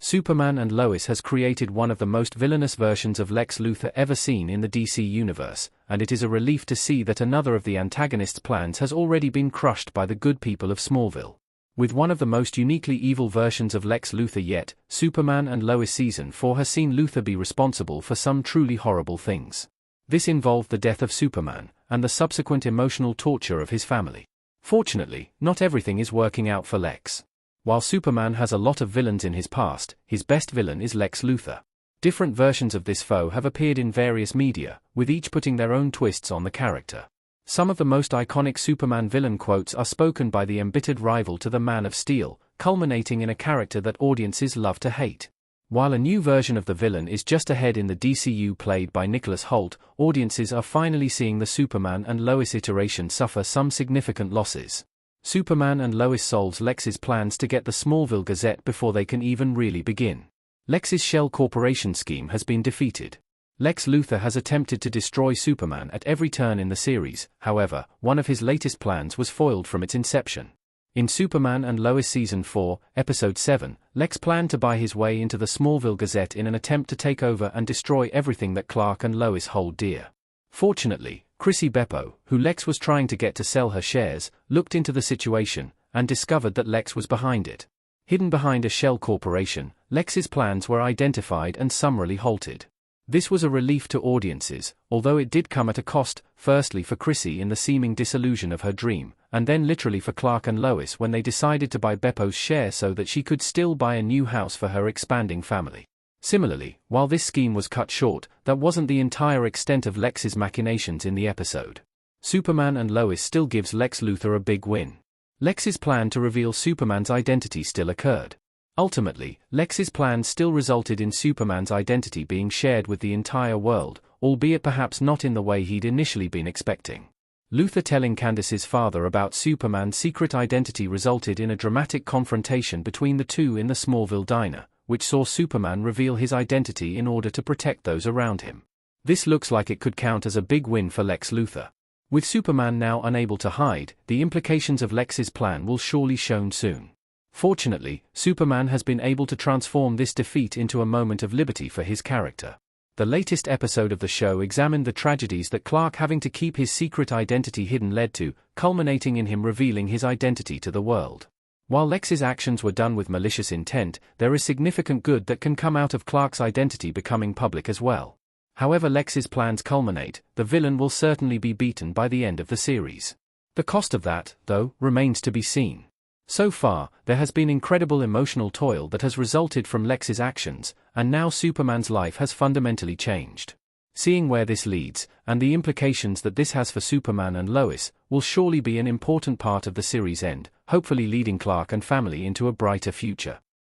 Superman and Lois has created one of the most villainous versions of Lex Luthor ever seen in the DC universe, and it is a relief to see that another of the antagonist's plans has already been crushed by the good people of Smallville. With one of the most uniquely evil versions of Lex Luthor yet, Superman and Lois Season 4 has seen Luthor be responsible for some truly horrible things. This involved the death of Superman, and the subsequent emotional torture of his family. Fortunately, not everything is working out for Lex. While Superman has a lot of villains in his past, his best villain is Lex Luthor. Different versions of this foe have appeared in various media, with each putting their own twists on the character. Some of the most iconic Superman villain quotes are spoken by the embittered rival to the Man of Steel, culminating in a character that audiences love to hate. While a new version of the villain is just ahead in the DCU played by Nicholas Hoult, audiences are finally seeing the Superman and Lois iteration suffer some significant losses. Superman and Lois solves Lex's plans to get the Smallville Gazette before they can even really begin. Lex's Shell Corporation scheme has been defeated. Lex Luthor has attempted to destroy Superman at every turn in the series, however, one of his latest plans was foiled from its inception. In Superman and Lois Season 4, Episode 7, Lex planned to buy his way into the Smallville Gazette in an attempt to take over and destroy everything that Clark and Lois hold dear. Fortunately, Chrissy Beppo, who Lex was trying to get to sell her shares, looked into the situation, and discovered that Lex was behind it. Hidden behind a shell corporation, Lex's plans were identified and summarily halted. This was a relief to audiences, although it did come at a cost, firstly for Chrissy in the seeming disillusion of her dream, and then literally for Clark and Lois when they decided to buy Beppo's share so that she could still buy a new house for her expanding family. Similarly, while this scheme was cut short, that wasn't the entire extent of Lex's machinations in the episode. Superman and Lois still gives Lex Luthor a big win. Lex's plan to reveal Superman's identity still occurred. Ultimately, Lex's plan still resulted in Superman's identity being shared with the entire world, albeit perhaps not in the way he'd initially been expecting. Luthor telling Candace's father about Superman's secret identity resulted in a dramatic confrontation between the two in the Smallville diner, which saw Superman reveal his identity in order to protect those around him. This looks like it could count as a big win for Lex Luthor. With Superman now unable to hide, the implications of Lex's plan will surely shown soon. Fortunately, Superman has been able to transform this defeat into a moment of liberty for his character. The latest episode of the show examined the tragedies that Clark having to keep his secret identity hidden led to, culminating in him revealing his identity to the world. While Lex's actions were done with malicious intent, there is significant good that can come out of Clark's identity becoming public as well. However Lex's plans culminate, the villain will certainly be beaten by the end of the series. The cost of that, though, remains to be seen. So far, there has been incredible emotional toil that has resulted from Lex's actions, and now Superman's life has fundamentally changed. Seeing where this leads, and the implications that this has for Superman and Lois, will surely be an important part of the series' end, hopefully leading Clark and family into a brighter future.